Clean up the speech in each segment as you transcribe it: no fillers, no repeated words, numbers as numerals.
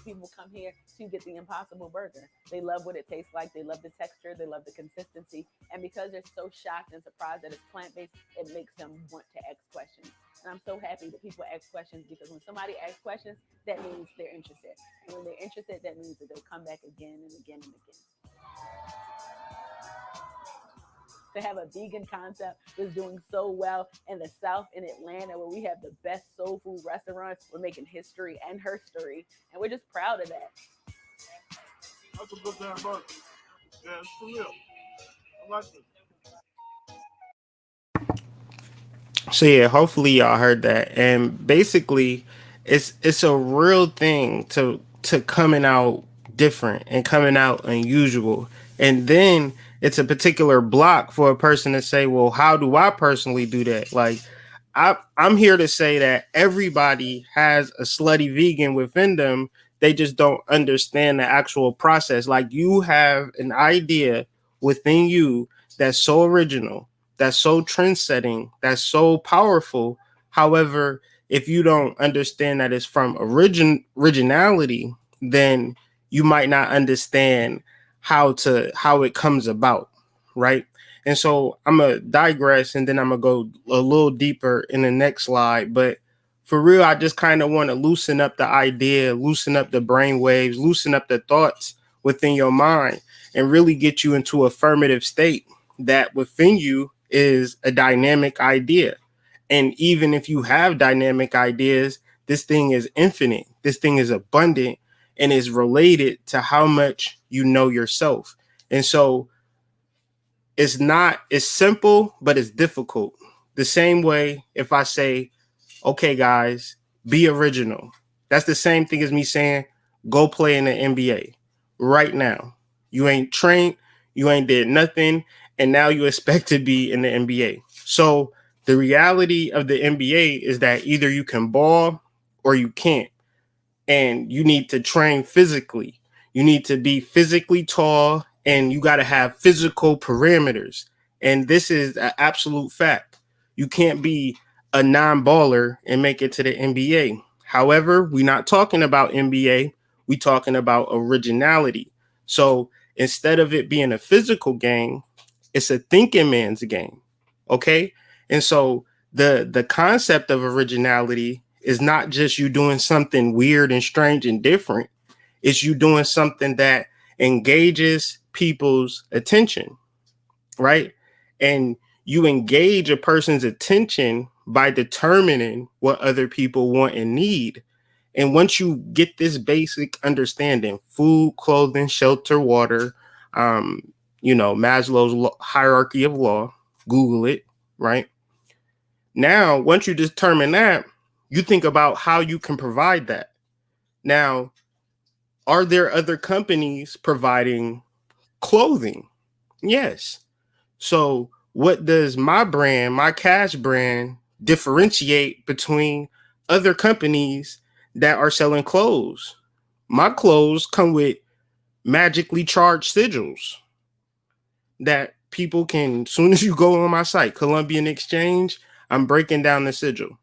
people come here to get the Impossible Burger. They love what it tastes like. They love the texture. They love the consistency. And because they're so shocked and surprised that it's plant-based, it makes them want to ask questions. And I'm so happy that people ask questions, because when somebody asks questions, that means they're interested. And when they're interested, that means that they'll come back again and again and again. To have a vegan concept that's doing so well in the South, in Atlanta, where we have the best soul food restaurants. We're making history and herstory, and we're just proud of that. That's a good damn burger. Yeah, it's for real. I like it. So yeah, hopefully y'all heard that. And basically, it's a real thing to coming out different and coming out unusual. And then it's a particular block for a person to say, well, how do I personally do that? Like, I'm here to say that everybody has a slutty vegan within them. They just don't understand the actual process. Like, you have an idea within you that's so original, that's so trend-setting, that's so powerful. However, if you don't understand that it's from originality, then you might not understand how it comes about, right? And so I'm gonna digress, and then I'm gonna go a little deeper in the next slide. But for real, I just kind of want to loosen up the idea, loosen up the brain waves, loosen up the thoughts within your mind, and really get you into an affirmative state that within you is a dynamic idea. And even if you have dynamic ideas, this thing is infinite. This thing is abundant and is related to how much you know yourself. And so it's simple, but it's difficult. The same way if I say, okay, guys, be original. That's the same thing as me saying, go play in the NBA right now. You ain't trained, you ain't did nothing, and now you expect to be in the NBA. So the reality of the NBA is that either you can ball or you can't. And you need to train physically. You need to be physically tall, and you got to have physical parameters. And this is an absolute fact. You can't be a non-baller and make it to the NBA. However, we're not talking about NBA. We're talking about originality. So instead of it being a physical game, it's a thinking man's game. Okay? And so the concept of originality is not just you doing something weird and strange and different. It's you doing something that engages people's attention, right? And you engage a person's attention by determining what other people want and need. And once you get this basic understanding, food, clothing, shelter, water, Maslow's hierarchy of law, Google it, right? Now, once you determine that, you think about how you can provide that. Now, are there other companies providing clothing? Yes. So what does my brand, my Cash brand, differentiate between other companies that are selling clothes? My clothes come with magically charged sigils that people can, as soon as you go on my site, Columbian Exchange, I'm breaking down the sigil.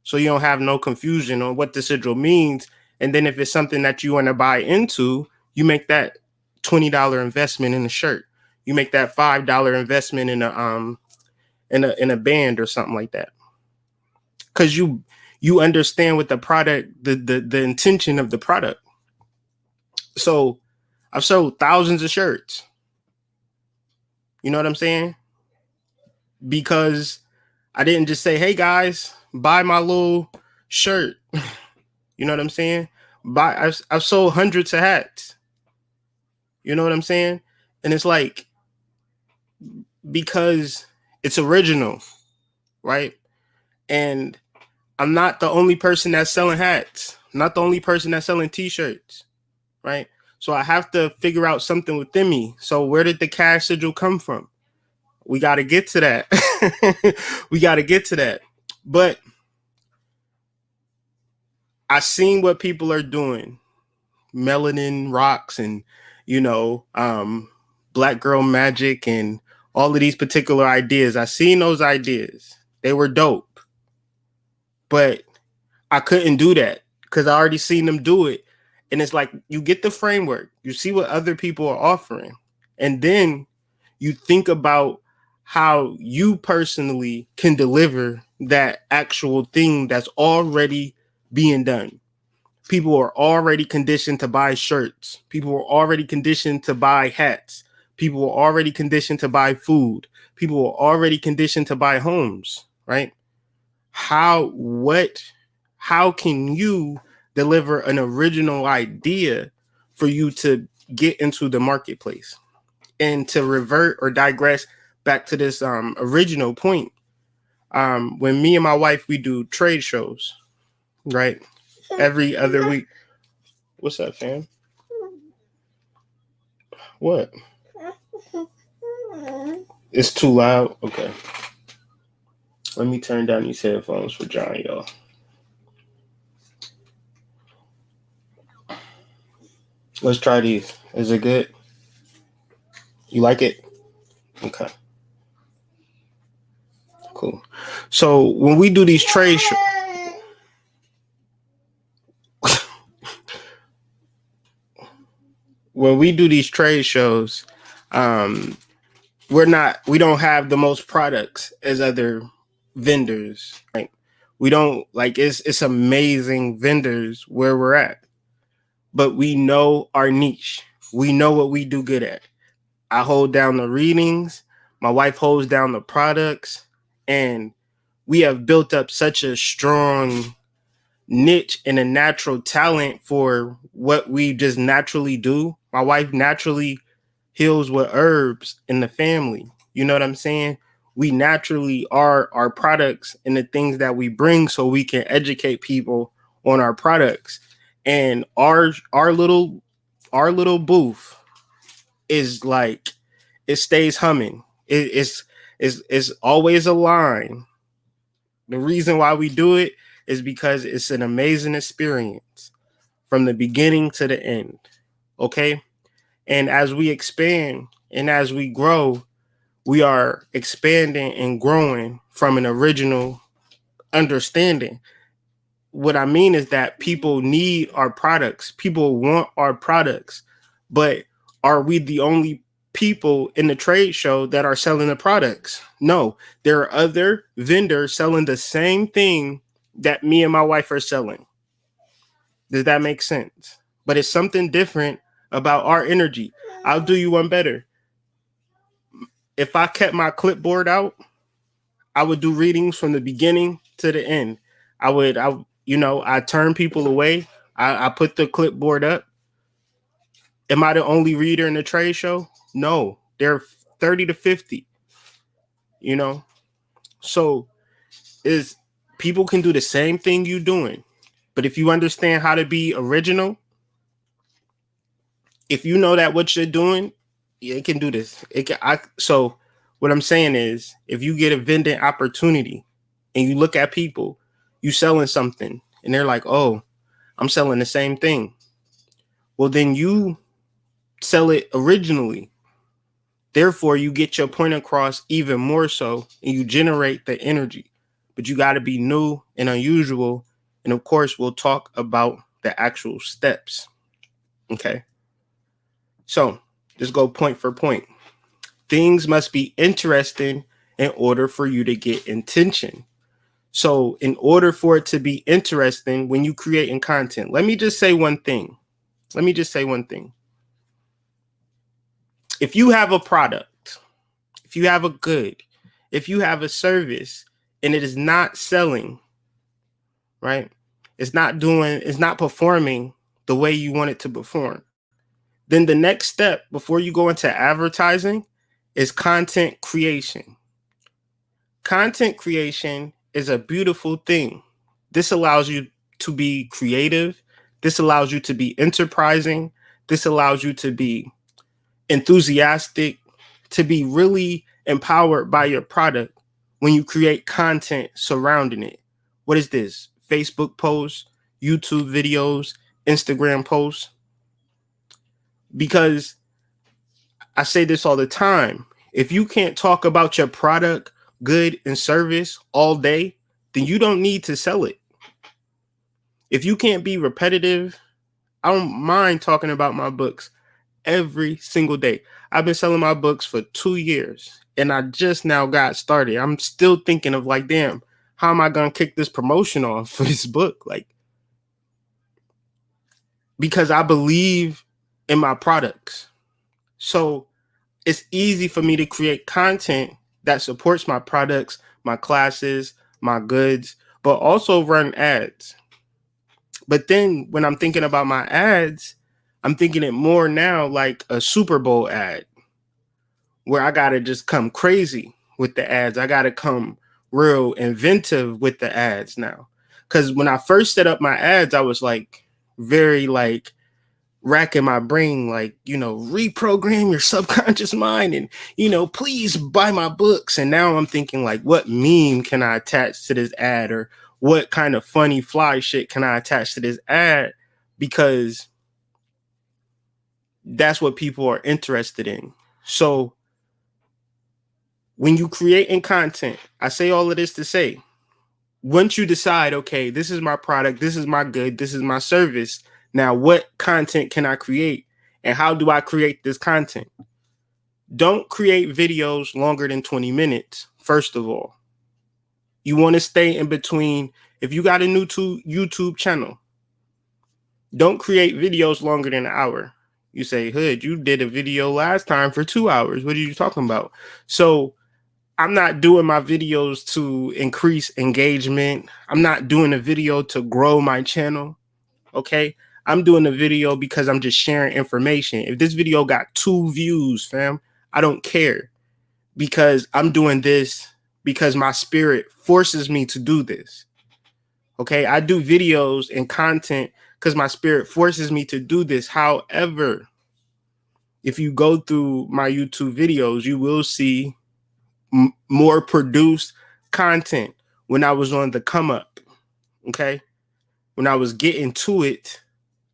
So you don't have no confusion on what the sigil means. And then if it's something that you want to buy into, you make that $20 investment in a shirt. You make that $5 investment in a band or something like that. Because you understand what the product, the intention of the product. So I've sold thousands of shirts. You know what I'm saying? Because I didn't just say, hey guys, buy my little shirt. You know what I'm saying? I've sold hundreds of hats. You know what I'm saying? And it's like, because it's original, right? And I'm not the only person that's selling hats. I'm not the only person that's selling t-shirts, right? So I have to figure out something within me. So where did the cash sigil come from? We got to get to that. We got to get to that. But I seen what people are doing. Melanin Rocks and, Black Girl Magic and all of these particular ideas. I seen those ideas. They were dope. But I couldn't do that because I already seen them do it. And it's like you get the framework, you see what other people are offering, and then you think about how you personally can deliver that actual thing that's already being done. People are already conditioned to buy shirts. People are already conditioned to buy hats. People are already conditioned to buy food. People are already conditioned to buy homes, right? What how can you deliver an original idea for you to get into the marketplace? And to revert or digress back to this original point, when me and my wife we do trade shows, right? Every other week. What's up, fam? What? It's too loud. Okay. Let me turn down these headphones for John, y'all. Let's try these. Is it good? You like it? Okay. Cool. So when we do these trade shows, um, we don't have the most products as other vendors. Right? We don't like it's amazing vendors where we're at, but we know our niche. We know what we do good at. I hold down the readings. My wife holds down the products, and we have built up such a strong niche and a natural talent for what we just naturally do. My wife naturally heals with herbs in the family. You know what I'm saying? We naturally are our products and the things that we bring so we can educate people on our products. And our little booth is like it stays humming. It's always a line. The reason why we do it is because it's an amazing experience from the beginning to the end. Okay? And as we expand and as we grow, we are expanding and growing from an original understanding. What I mean is that people need our products, people want our products, but are we the only people in the trade show that are selling the products? No, there are other vendors selling the same thing that me and my wife are selling. Does that make sense? But it's something different about our energy. I'll do you one better. If I kept my clipboard out, I would do readings from the beginning to the end. I turn people away. I put the clipboard up. Am I the only reader in the trade show? No, there are 30 to 50, you know? So is people can do the same thing you doing. But if you understand how to be original, if you know that what you're doing, it can do this. So what I'm saying is if you get a vending opportunity and you look at people, you selling something and they're like, oh, I'm selling the same thing. Well, then you sell it originally. Therefore, you get your point across even more so and you generate the energy. But you got to be new and unusual. And of course, we'll talk about the actual steps. Okay. So just go point for point. Things must be interesting in order for you to get intention. So in order for it to be interesting when you creating content, let me just say one thing. If you have a product, if you have a good, if you have a service and it is not selling, right? It's not performing the way you want it to perform. Then the next step before you go into advertising is content creation. Content creation is a beautiful thing. This allows you to be creative. This allows you to be enterprising. This allows you to be enthusiastic, to be really empowered by your product when you create content surrounding it. What is this? Facebook posts, YouTube videos, Instagram posts. Because I say this all the time. If you can't talk about your product, good, and service all day, then you don't need to sell it. If you can't be repetitive I don't mind talking about my books every single day. I've been selling my books for 2 years and I just now got started. I'm still thinking of like, damn, how am I going to kick this promotion off for this book? Like, because I believe in my products. So it's easy for me to create content that supports my products, my classes, my goods, but also run ads. But then when I'm thinking about my ads, I'm thinking it more now like a Super Bowl ad where I got to just come crazy with the ads. I got to come real inventive with the ads now. Because when I first set up my ads, I was like very like racking my brain, like, reprogram your subconscious mind and, please buy my books. And now I'm thinking like, what meme can I attach to this ad, or what kind of funny fly shit can I attach to this ad? Because that's what people are interested in. So when you create in content, I say all of this to say, once you decide, okay, this is my product, this is my good, this is my service. Now, what content can I create? And how do I create this content? Don't create videos longer than 20 minutes, first of all. You want to stay in between. If you got a new YouTube channel, don't create videos longer than an hour. You say, Hood, you did a video last time for 2 hours. What are you talking about? So I'm not doing my videos to increase engagement. I'm not doing a video to grow my channel. Okay. I'm doing a video because I'm just sharing information. If this video got 2 views, fam, I don't care, because I'm doing this because my spirit forces me to do this. Okay. I do videos and content because my spirit forces me to do this. However, if you go through my YouTube videos, you will see more produced content when I was on the come up. Okay. When I was getting to it,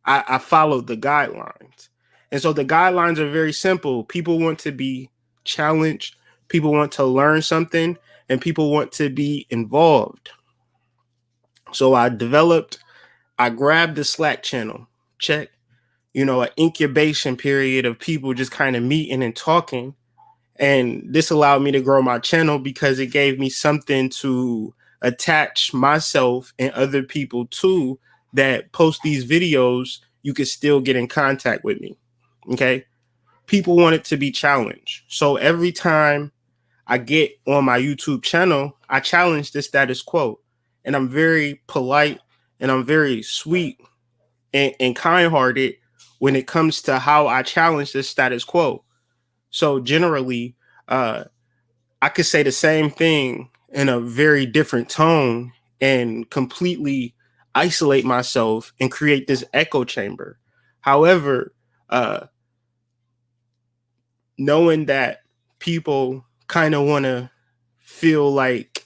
I followed the guidelines. And so the guidelines are very simple. People want to be challenged. People want to learn something, and people want to be involved. So I grabbed the Slack channel, check, an incubation period of people just kind of meeting and talking. And this allowed me to grow my channel because it gave me something to attach myself and other people to, that post these videos, you could still get in contact with me. Okay. People want it to be challenged. So every time I get on my YouTube channel, I challenge the status quo. And I'm very polite and I'm very sweet and kind-hearted when it comes to how I challenge the status quo. So generally, I could say the same thing in a very different tone and completely isolate myself and create this echo chamber. However, knowing that people kind of want to feel like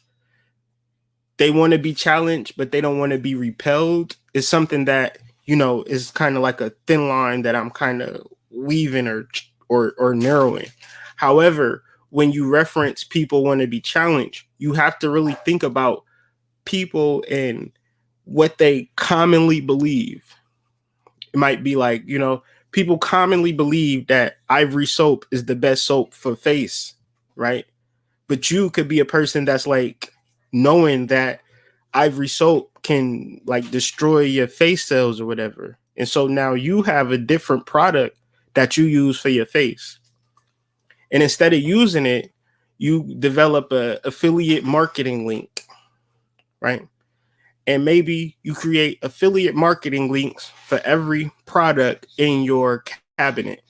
they want to be challenged, but they don't want to be repelled, is something that, is kind of like a thin line that I'm kind of weaving or narrowing. However, when you reference people want to be challenged, you have to really think about people and what they commonly believe. It might be like, people commonly believe that Ivory soap is the best soap for face, right? But you could be a person that's like knowing that Ivory soap can like destroy your face cells or whatever. And so now you have a different product that you use for your face. And instead of using it, you develop a affiliate marketing link, right? And maybe you create affiliate marketing links for every product in your cabinet,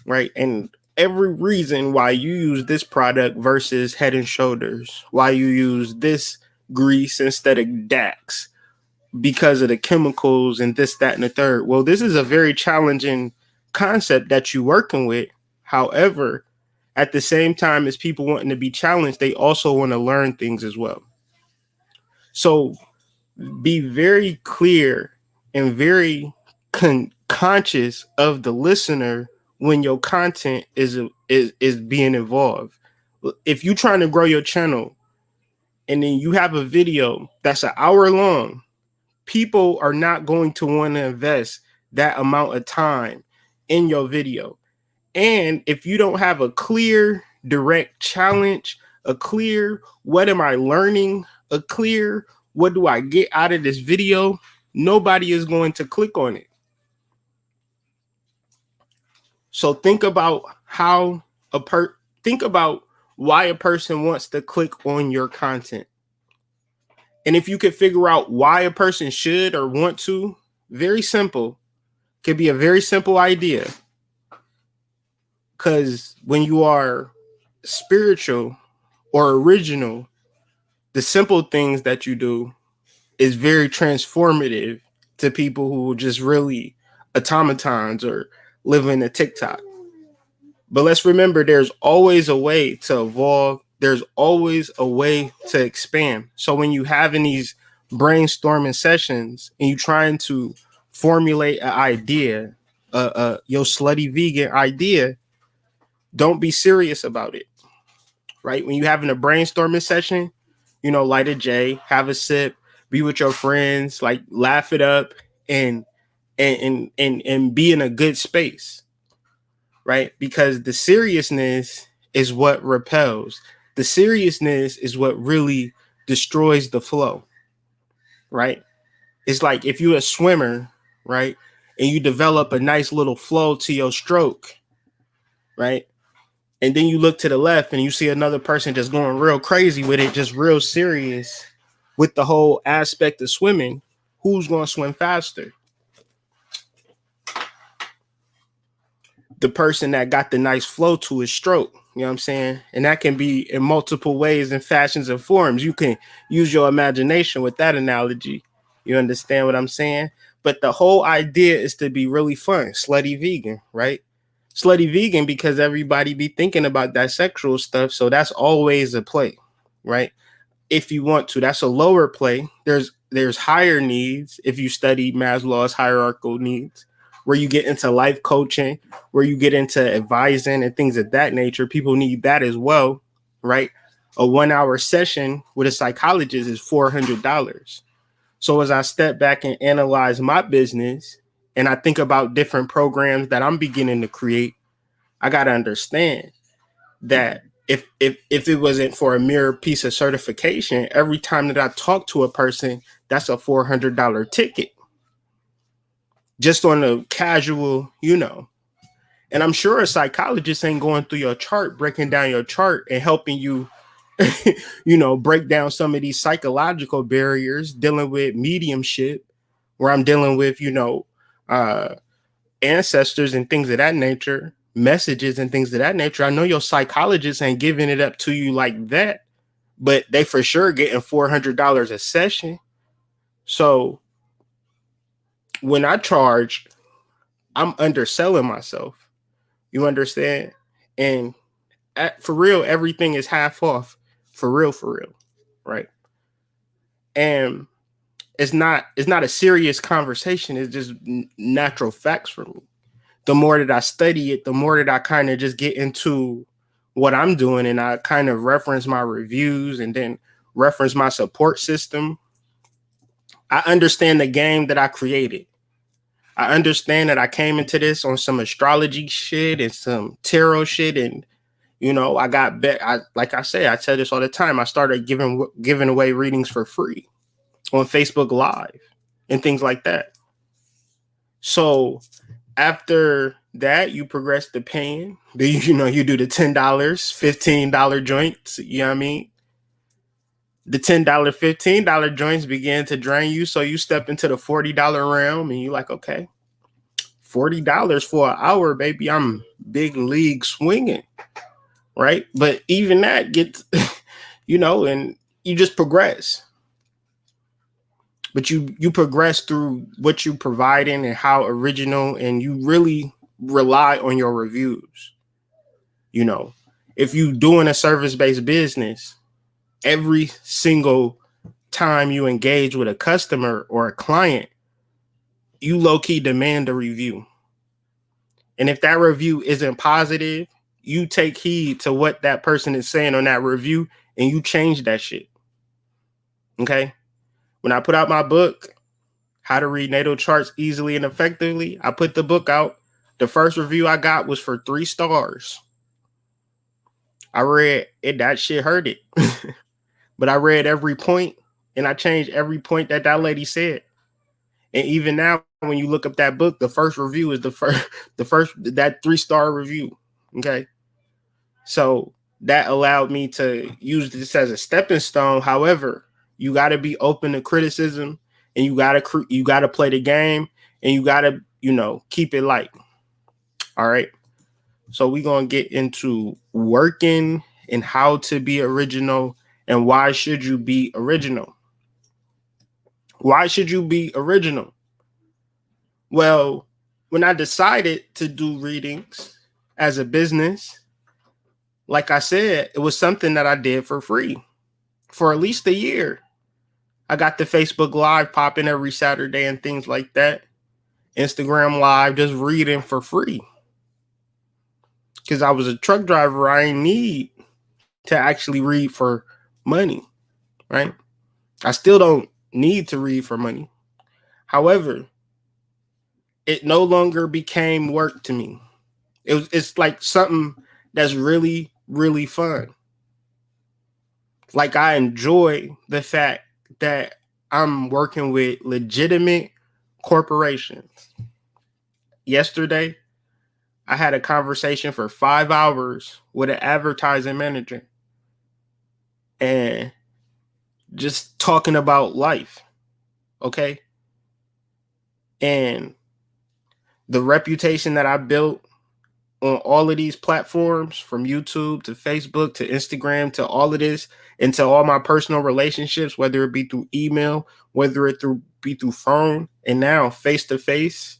right? And every reason why you use this product versus Head and Shoulders, why you use this grease instead of Dax, because of the chemicals and this, that, and the third. Well, this is a very challenging concept that you're working with. However, at the same time as people wanting to be challenged, they also want to learn things as well. So be very clear and very conscious of the listener when your content is being involved. If you're trying to grow your channel and then you have a video that's an hour long, people are not going to want to invest that amount of time in your video. And if you don't have a clear, direct challenge, a clear, what am I learning, a clear, what do I get out of this video, nobody is going to click on it. So think about think about why a person wants to click on your content. And if you could figure out why a person should or want to, very simple, could be a very simple idea. Because when you are spiritual or original, the simple things that you do is very transformative to people who just really automatons or live in a TikTok. But let's remember, there's always a way to evolve. There's always a way to expand. So when you having these brainstorming sessions and you trying to formulate an idea, your slutty vegan idea, don't be serious about it, right? When you're having a brainstorming session, light a J, have a sip, be with your friends, like laugh it up and be in a good space, right? Because the seriousness is what repels. The seriousness is what really destroys the flow, right? It's like if you're a swimmer, right? And you develop a nice little flow to your stroke, right? And then you look to the left and you see another person just going real crazy with it, just real serious with the whole aspect of swimming. Who's going to swim faster? The person that got the nice flow to his stroke. You know what I'm saying? And that can be in multiple ways and fashions and forms. You can use your imagination with that analogy. You understand what I'm saying? But the whole idea is to be really fun. Slutty vegan, right? Slutty vegan because everybody be thinking about that sexual stuff. So that's always a play, right? If you want to, that's a lower play. There's higher needs. If you study Maslow's hierarchical needs, where you get into life coaching, where you get into advising and things of that nature, people need that as well, right? A 1-hour session with a psychologist is $400. So as I step back and analyze my business and I think about different programs that I'm beginning to create, I got to understand that if it wasn't for a mere piece of certification, every time that I talk to a person, that's a $400 ticket. Just on a casual, And I'm sure a psychologist ain't going through your chart, breaking down your chart and helping you, break down some of these psychological barriers, dealing with mediumship, where I'm dealing with, ancestors and things of that nature, messages and things of that nature. I know your psychologist ain't giving it up to you like that, but they for sure getting $400 a session. So when I charge, I'm underselling myself. You understand? And for real, everything is half off. For real, right? And it's not a serious conversation. It's just natural facts for me. The more that I study it, the more that I kind of just get into what I'm doing, and I kind of reference my reviews and then reference my support system. I understand the game that I created. I understand that I came into this on some astrology shit and some tarot shit, and I got like I say, I tell this all the time. I started giving away readings for free on Facebook Live and things like that. So after that, you progress to paying. You do the $10, $15 joints. You know what I mean? The $10, $15 joints begin to drain you. So you step into the $40 realm and you're like, okay, $40 for an hour, baby. I'm big league swinging, right? But even that gets, and you just progress. But you progress through what you providing and how original, and you really rely on your reviews. If you doing a service-based business, every single time you engage with a customer or a client, you low-key demand a review. And if that review isn't positive, you take heed to what that person is saying on that review and you change that shit. Okay? When I put out my book, How to Read Natal Charts Easily and Effectively. I put the book out. The first review I got was for 3 stars. I read it, that shit hurt it. But I read every point and I changed every point that lady said. And even now, when you look up that book, the first review is the first that 3-star review. Okay. So that allowed me to use this as a stepping stone. However, you got to be open to criticism, and you got to play the game, and you got to, keep it light. All right. So we're going to get into working and how to be original, and why should you be original? Why should you be original? Well, when I decided to do readings as a business, like I said, it was something that I did for free for at least a year. I got the Facebook Live popping every Saturday and things like that. Instagram Live, just reading for free. Because I was a truck driver, I ain't need to actually read for money, right? I still don't need to read for money. However, it no longer became work to me. It's like something that's really, really fun. Like, I enjoy the fact that I'm working with legitimate corporations. Yesterday, I had a conversation for 5 hours with an advertising manager and just talking about life. Okay. And the reputation that I built on all of these platforms, from YouTube to Facebook to Instagram to all of this, and to all my personal relationships, whether it be through email, whether it be through phone, and now face to face,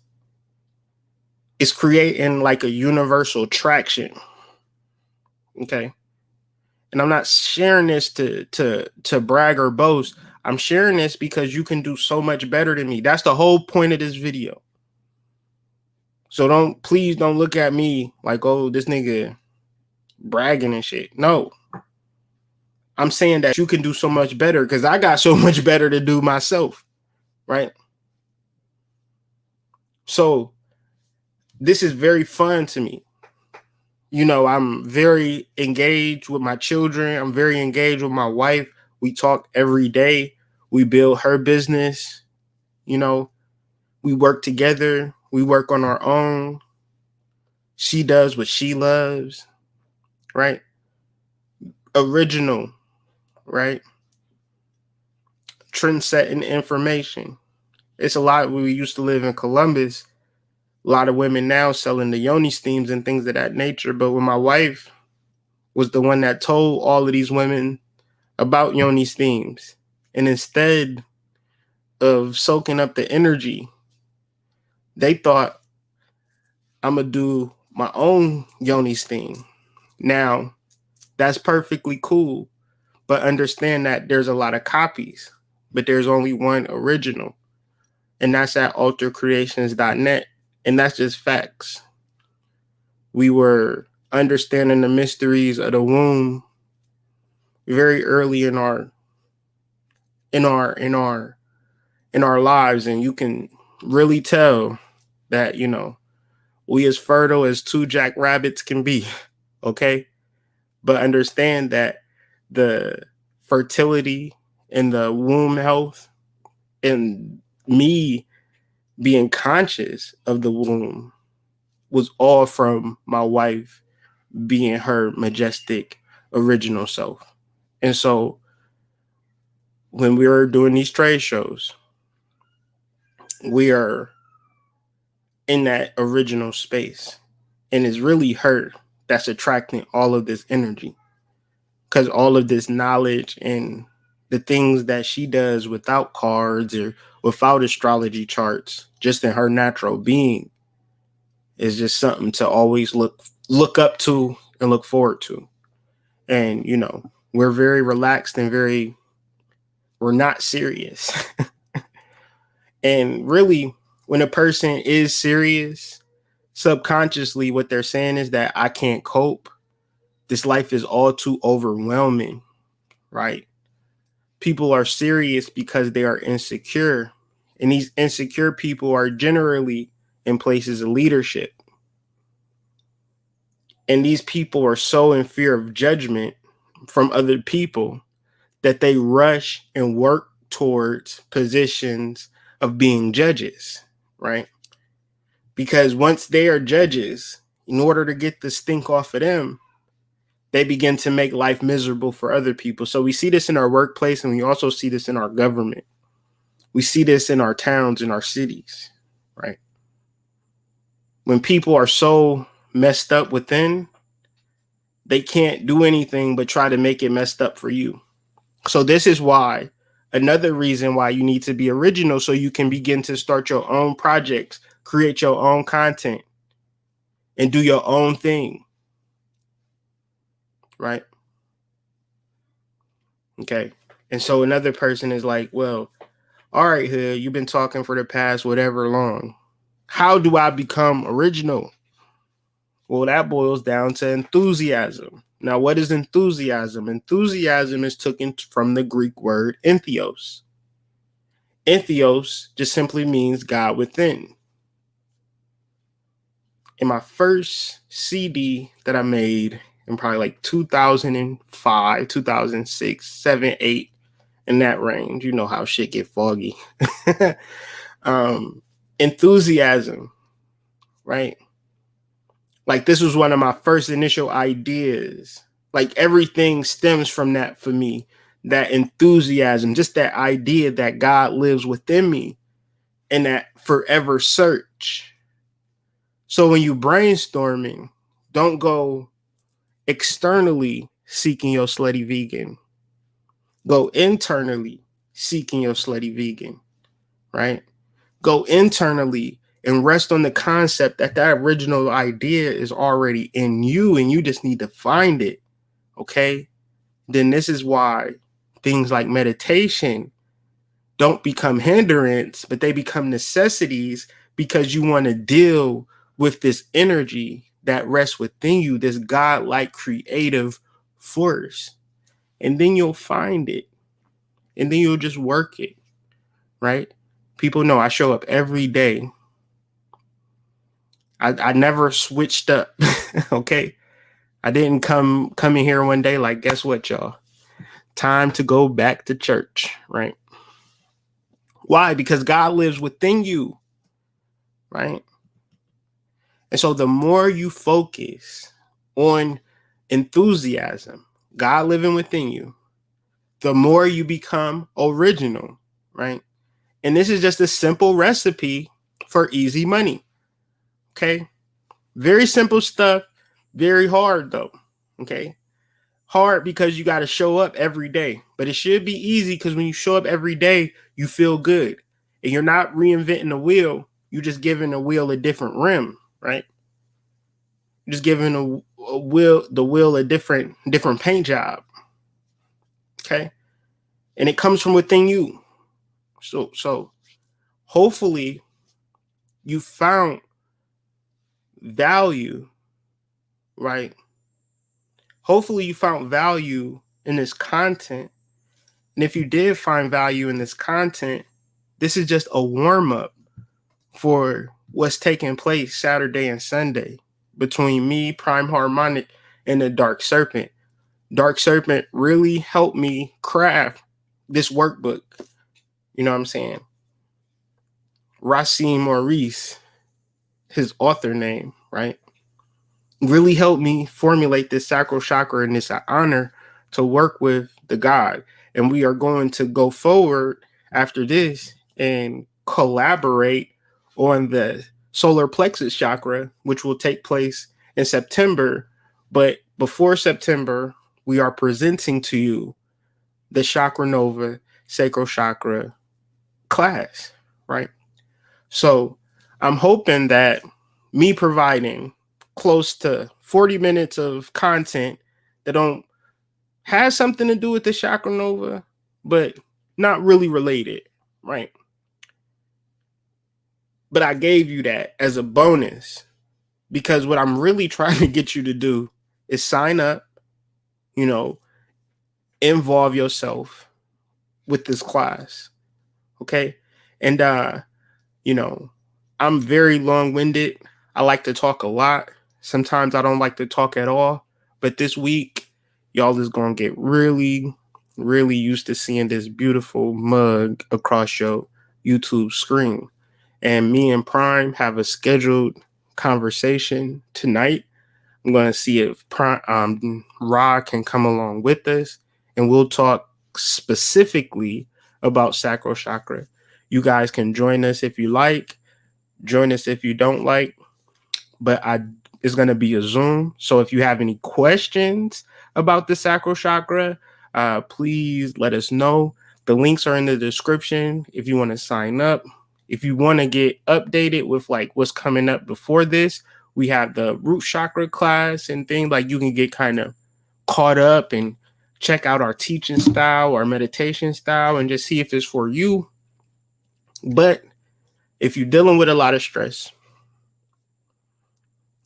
is creating like a universal traction. Okay. And I'm not sharing this to brag or boast. I'm sharing this because you can do so much better than me. That's the whole point of this video. So please don't look at me like, oh, this nigga bragging and shit. No. I'm saying that you can do so much better because I got so much better to do myself. Right? So this is very fun to me. I'm very engaged with my children. I'm very engaged with my wife. We talk every day. We build her business. We work together. We work on our own. She does what she loves, right? Original, right? Trend-setting information. It's a lot. We used to live in Columbus. A lot of women now selling the yoni steams and things of that nature. But when my wife was the one that told all of these women about yoni steams, and instead of soaking up the energy, they thought, I'm going to do my own yoni steam. Now, that's perfectly cool, but understand that there's a lot of copies, but there's only one original, and that's at altercreations.net, and that's just facts. We were understanding the mysteries of the womb very early in our lives, and you can really tell that we as fertile as 2 jackrabbits can be. Okay. But understand that the fertility and the womb health and me being conscious of the womb was all from my wife being her majestic original self. And so when we were doing these trade shows, we are in that original space, and it's really her that's attracting all of this energy, because all of this knowledge and the things that she does without cards or without astrology charts, just in her natural being, is just something to always look up to and look forward to. And we're very relaxed and we're not serious. And really, when a person is serious, subconsciously what they're saying is that I can't cope. This life is all too overwhelming, right? People are serious because they are insecure, And these insecure people are generally in places of leadership. And these people are so in fear of judgment from other people that they rush and work towards positions of being judges, right? Because once they are judges, in order to get the stink off of them, they begin to make life miserable for other people. So we see this in our workplace, and we also see this in our government. We see this in our towns, in our cities, right? When people are so messed up within, they can't do anything but try to make it messed up for you. So this is why, another reason why you need to be original, so you can begin to start your own projects, create your own content, and do your own thing, right? Okay. And so another person is like, well, all right, Hood, you've been talking for the past whatever long. How do I become original? Well, that boils down to enthusiasm. Now, what is enthusiasm? Enthusiasm is taken from the Greek word entheos. Entheos just simply means God within. In my first CD that I made in probably like 2005, 2006, 7, 8, in that range, you know how shit get foggy. Enthusiasm, right? Like, this was one of my first initial ideas. Like, everything stems from that for me. That enthusiasm, just that idea that God lives within me, and that forever search. So when you brainstorming, don't go externally seeking your slutty vegan. Go internally seeking your slutty vegan, right? Go internally and rest on the concept that that original idea is already in you and you just need to find it, okay? Then this is why things like meditation don't become hindrance, but they become necessities, because you want to deal with this energy that rests within you, this godlike creative force. And then you'll find it. And then you'll just work it, right? People know I show up every day. I never switched up, okay? I didn't come in here one day like, guess what, y'all? Time to go back to church, right? Why? Because God lives within you, right? And so the more you focus on enthusiasm, God living within you, the more you become original, right? And this is just a simple recipe for easy money, okay? Very simple stuff, very hard though, okay? Hard because you got to show up every day, but it should be easy because when you show up every day, you feel good. And you're not reinventing the wheel, you're just giving the wheel a different rim, right? You're just giving the wheel a different paint job, okay? And it comes from within you. So hopefully you found value, right? Hopefully you found value in this content. And if you did find value in this content, this is just a warm-up for what's taking place Saturday and Sunday between me, Prime Harmonic, and the Dark Serpent. Dark Serpent really helped me craft this workbook. You know what I'm saying? Racine Maurice, his author name, right? Really helped me formulate this Sacral Chakra, and it's an honor to work with the God. And we are going to go forward after this and collaborate on the Solar Plexus Chakra, which will take place in September. But before September, we are presenting to you the Chakra Nova Sacral Chakra class, right? So I'm hoping that me providing close to 40 minutes of content that don't have something to do with the Chakra Nova, but not really related, right? But I gave you that as a bonus because what I'm really trying to get you to do is sign up, involve yourself with this class, okay? And you know, I'm very long-winded. I like to talk a lot. Sometimes I don't like to talk at all. But this week, y'all is gonna get really, really used to seeing this beautiful mug across your YouTube screen. And me and Prime have a scheduled conversation tonight. I'm going to see if Ra can come along with us, and we'll talk specifically about Sacral Chakra. You guys can join us if you like, join us if you don't like, but it's going to be a Zoom. So if you have any questions about the Sacral Chakra, please let us know. The links are in the description if you want to sign up. If you want to get updated with like what's coming up before this, we have the root chakra class and things like you can get kind of caught up and check out our teaching style, our meditation style, and just see if it's for you. But if you're dealing with a lot of stress,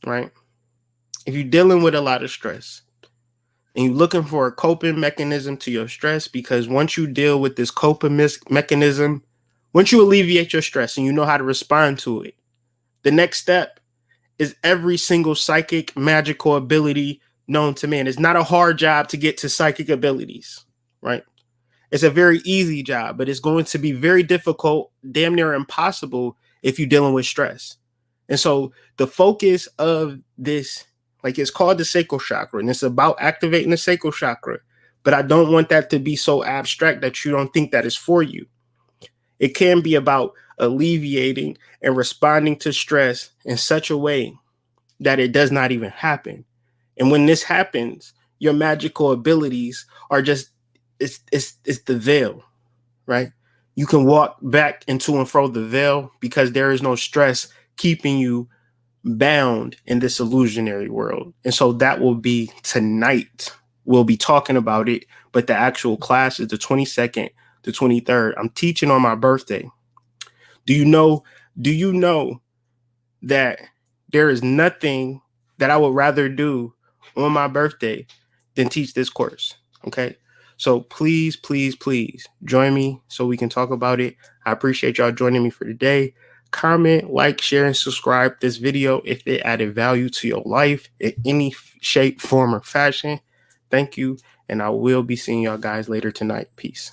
right? If you're dealing with a lot of stress and you're looking for a coping mechanism to your stress, because once you deal with this coping mechanism, once you alleviate your stress and you know how to respond to it, the next step is every single psychic magical ability known to man. It's not a hard job to get to psychic abilities, right? It's a very easy job, but it's going to be very difficult, damn near impossible if you're dealing with stress. And so the focus of this, like it's called the Sacral Chakra, and it's about activating the Sacral Chakra. But I don't want that to be so abstract that you don't think that is for you. It can be about alleviating and responding to stress in such a way that it does not even happen. And when this happens, your magical abilities are just, it's the veil, right? You can walk back into and fro the veil because there is no stress keeping you bound in this illusionary world. And so that will be tonight. We'll be talking about it, but the actual class is the 22nd to 23rd. I'm teaching on my birthday. Do you know that there is nothing that I would rather do on my birthday than teach this course? Okay. So please, please, please join me so we can talk about it. I appreciate y'all joining me for today. Comment, like, share, and subscribe this video if it added value to your life in any shape, form, or fashion. Thank you. And I will be seeing y'all guys later tonight. Peace.